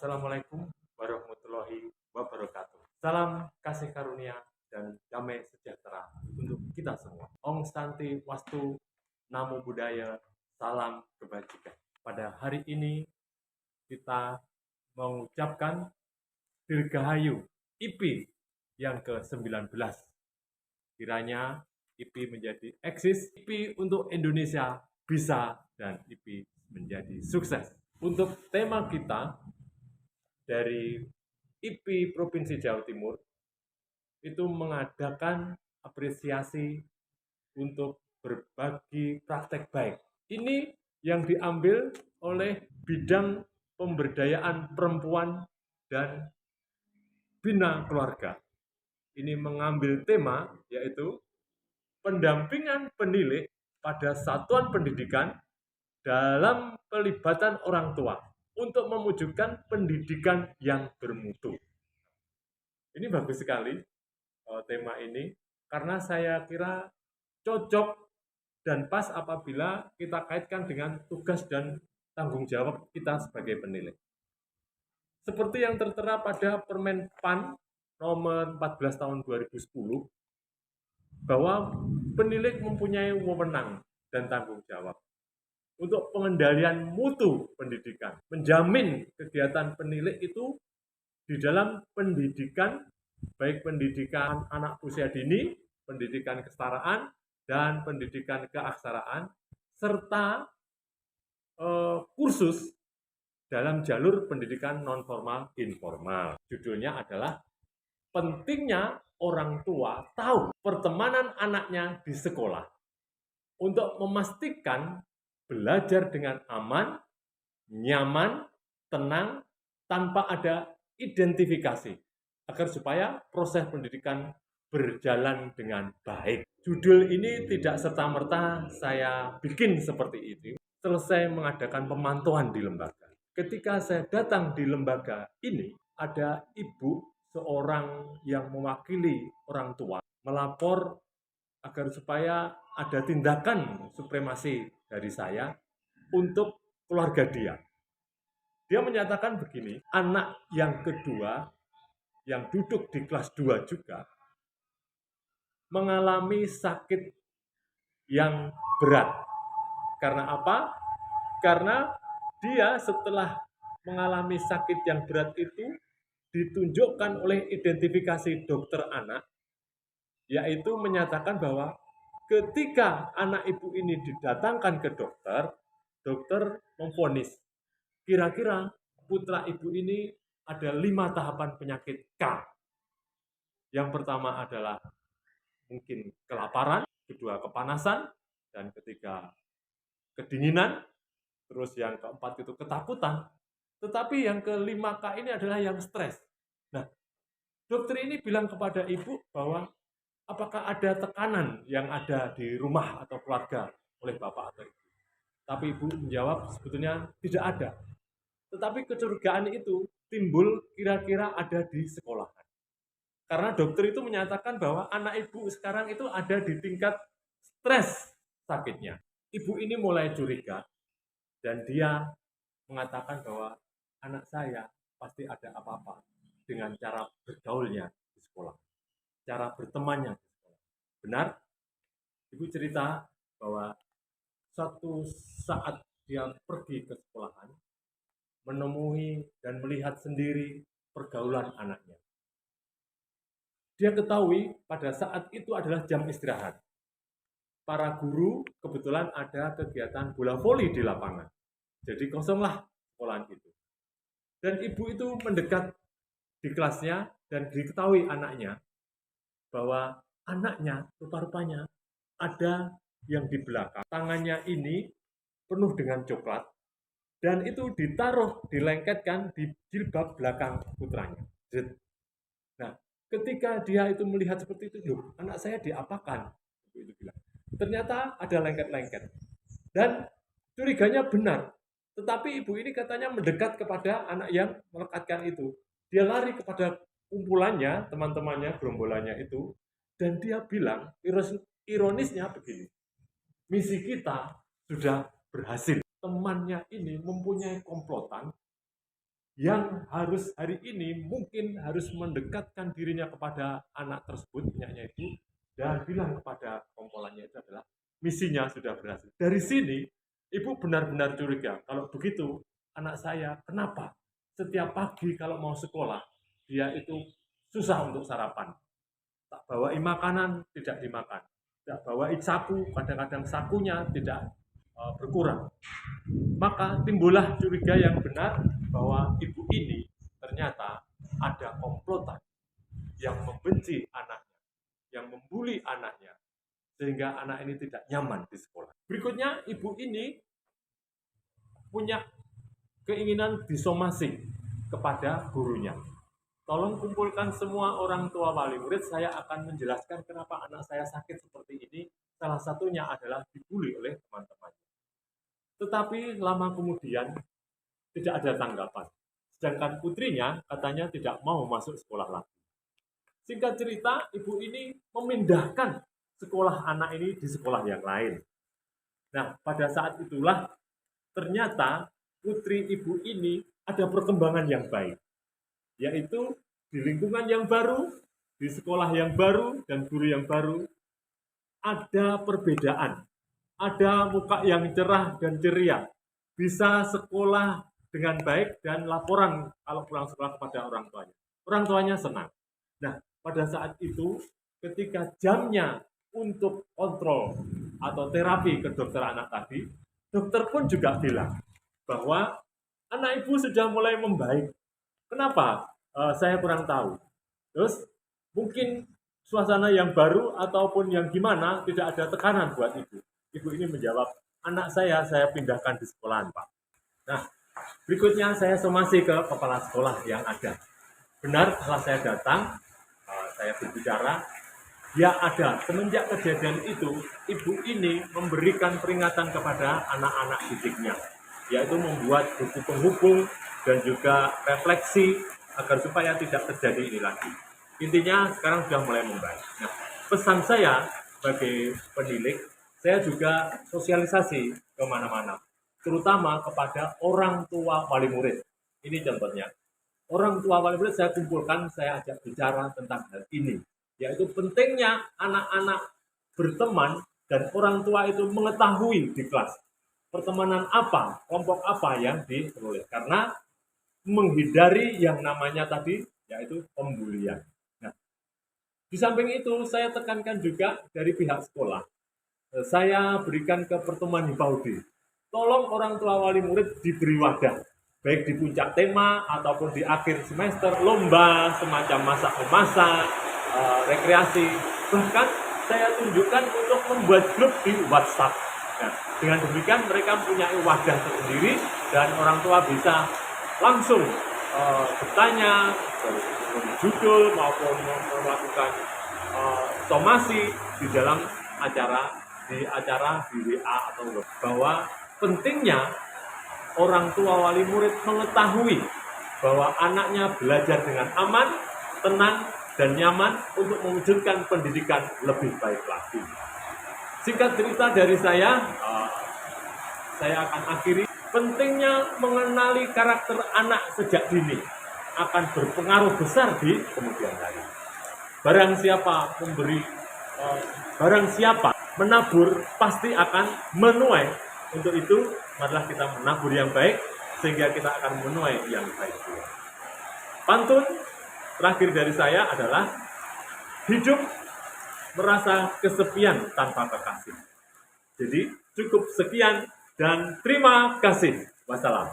Assalamualaikum warahmatullahi wabarakatuh. Salam kasih karunia dan damai sejahtera untuk kita semua. Om Santi Wastu, Namo Buddhaya, salam kebajikan. Pada hari ini kita mengucapkan Dirgahayu IP yang ke-19. Kiranya IP menjadi eksis, IP untuk Indonesia bisa, dan IP menjadi sukses. Untuk tema kita dari IP Provinsi Jawa Timur itu mengadakan apresiasi untuk berbagi praktek baik. Ini yang diambil oleh bidang pemberdayaan perempuan dan bina keluarga. Ini mengambil tema yaitu pendampingan penilik pada satuan pendidikan dalam pelibatan orang tua untuk mewujudkan pendidikan yang bermutu. Ini bagus sekali tema ini karena saya kira cocok dan pas apabila kita kaitkan dengan tugas dan tanggung jawab kita sebagai penilik. Seperti yang tertera pada Permen PAN nomor 14 tahun 2010 bahwa penilik mempunyai wewenang dan tanggung jawab untuk pengendalian mutu pendidikan, menjamin kegiatan penilik itu di dalam pendidikan, baik pendidikan anak usia dini, pendidikan kesetaraan, dan pendidikan keaksaraan, serta kursus dalam jalur pendidikan non-formal informal. Judulnya adalah pentingnya orang tua tahu pertemanan anaknya di sekolah untuk memastikan belajar dengan aman, nyaman, tenang, tanpa ada identifikasi, agar supaya proses pendidikan berjalan dengan baik. Judul ini tidak serta-merta saya bikin seperti itu. Selesai mengadakan pemantauan di lembaga. Ketika saya datang di lembaga ini, ada ibu seorang yang mewakili orang tua melapor agar supaya ada tindakan supremasi dari saya untuk keluarga dia. Dia menyatakan begini, anak yang kedua yang duduk di kelas 2 juga mengalami sakit yang berat. Karena apa? Karena dia setelah mengalami sakit yang berat itu ditunjukkan oleh identifikasi dokter anak, yaitu menyatakan bahwa ketika anak ibu ini didatangkan ke dokter, dokter memvonis kira-kira putra ibu ini ada 5 tahapan penyakit K. Yang pertama adalah mungkin kelaparan, kedua kepanasan, dan ketiga kedinginan, terus yang keempat itu ketakutan, tetapi yang kelima K ini adalah yang stres. Nah, dokter ini bilang kepada ibu bahwa apakah ada tekanan yang ada di rumah atau keluarga oleh bapak atau ibu. Tapi ibu menjawab sebetulnya tidak ada. Tetapi kecurigaan itu timbul kira-kira ada di sekolahan. Karena dokter itu menyatakan bahwa anak ibu sekarang itu ada di tingkat stres sakitnya. Ibu ini mulai curiga dan dia mengatakan bahwa anak saya pasti ada apa-apa dengan cara bergaulnya di sekolah, cara bertemannya di sekolah. Benar? Ibu cerita bahwa suatu saat dia pergi ke sekolahan, menemui dan melihat sendiri pergaulan anaknya. Dia ketahui pada saat itu adalah jam istirahat. Para guru kebetulan ada kegiatan bola voli di lapangan. Jadi kosonglah sekolahan itu. Dan ibu itu mendekat di kelasnya dan diketahui anaknya bahwa anaknya rupa-rupanya ada yang di belakang. Tangannya ini penuh dengan coklat dan itu ditaruh, dilengketkan di jilbab belakang putranya. Nah, ketika dia itu melihat seperti itu, loh, anak saya diapakan? Itu bilang. Ternyata ada lengket-lengket. Dan curiganya benar. Tetapi ibu ini katanya mendekat kepada anak yang melekatkan itu. Dia lari kepada kumpulannya, teman-temannya, gerombolannya itu. Dan dia bilang, ironisnya begini, misi kita sudah berhasil. Temannya ini mempunyai komplotan yang harus hari ini mungkin harus mendekatkan dirinya kepada anak tersebut, punyanya itu, dan bilang kepada kompolannya itu adalah misinya sudah berhasil. Dari sini, ibu benar-benar curiga. Kalau begitu, anak saya kenapa setiap pagi kalau mau sekolah, dia itu susah untuk sarapan. Tak bawain makanan, tidak dimakan. Tak bawain saku, kadang-kadang sakunya tidak berkurang. Maka timbullah curiga yang benar bahwa ibu ini ternyata ada komplotan yang membenci anaknya, yang membuli anaknya, sehingga anak ini tidak nyaman di sekolah. Berikutnya, ibu ini punya keinginan disomasi kepada gurunya. Tolong kumpulkan semua orang tua wali murid, saya akan menjelaskan kenapa anak saya sakit seperti ini. Salah satunya adalah dibully oleh teman-teman. Tetapi lama kemudian tidak ada tanggapan. Sedangkan putrinya katanya tidak mau masuk sekolah lagi. Singkat cerita, ibu ini memindahkan sekolah anak ini di sekolah yang lain. Nah, pada saat itulah ternyata putri ibu ini ada perkembangan yang baik. Yaitu di lingkungan yang baru, di sekolah yang baru, dan guru yang baru, ada perbedaan. Ada muka yang cerah dan ceria. Bisa sekolah dengan baik dan laporan kalau pulang sekolah kepada orang tuanya. Orang tuanya senang. Nah, pada saat itu ketika jamnya untuk kontrol atau terapi ke dokter anak tadi, dokter pun juga bilang bahwa anak ibu sudah mulai membaik. Kenapa? Saya kurang tahu. Terus mungkin suasana yang baru ataupun yang gimana tidak ada tekanan buat ibu. Ibu ini menjawab, anak saya pindahkan di sekolahan, Pak. Nah, berikutnya saya somasi ke kepala sekolah yang ada. Benar, setelah saya datang, saya berbicara, ya ada. Semenjak kejadian itu, ibu ini memberikan peringatan kepada anak-anak didiknya, yaitu membuat buku penghubung dan juga refleksi agar supaya tidak terjadi ini lagi. Intinya sekarang sudah mulai membaik. Nah, pesan saya sebagai pendidik, saya juga sosialisasi kemana-mana, terutama kepada orang tua wali murid. Ini contohnya. Orang tua wali murid saya kumpulkan, saya ajak bicara tentang hal ini, yaitu pentingnya anak-anak berteman dan orang tua itu mengetahui di kelas pertemanan apa, kelompok apa yang diperoleh. Karena menghindari yang namanya tadi, yaitu pembulian. Nah, di samping itu, saya tekankan juga dari pihak sekolah. Saya berikan ke pertemuan Hipaudi. Tolong orang tua wali murid diberi wadah, baik di puncak tema ataupun di akhir semester, lomba, semacam masak-memasak, rekreasi. Bahkan saya tunjukkan untuk membuat grup di WhatsApp. Nah, dengan demikian mereka mempunyai wadah tersendiri dan orang tua bisa langsung bertanya, judul maupun melakukan somasi di dalam acara di WA atau web. Bahwa pentingnya orang tua wali murid mengetahui bahwa anaknya belajar dengan aman, tenang, dan nyaman untuk mewujudkan pendidikan lebih baik lagi. Singkat cerita dari saya akan akhiri. Pentingnya mengenali karakter anak sejak dini akan berpengaruh besar di kemudian hari. Barang siapa menabur pasti akan menuai. Untuk itu, marilah kita menabur yang baik sehingga kita akan menuai yang baik juga. Pantun terakhir dari saya adalah hidup merasa kesepian tanpa kekasih. Jadi cukup sekian dan terima kasih. Wassalam.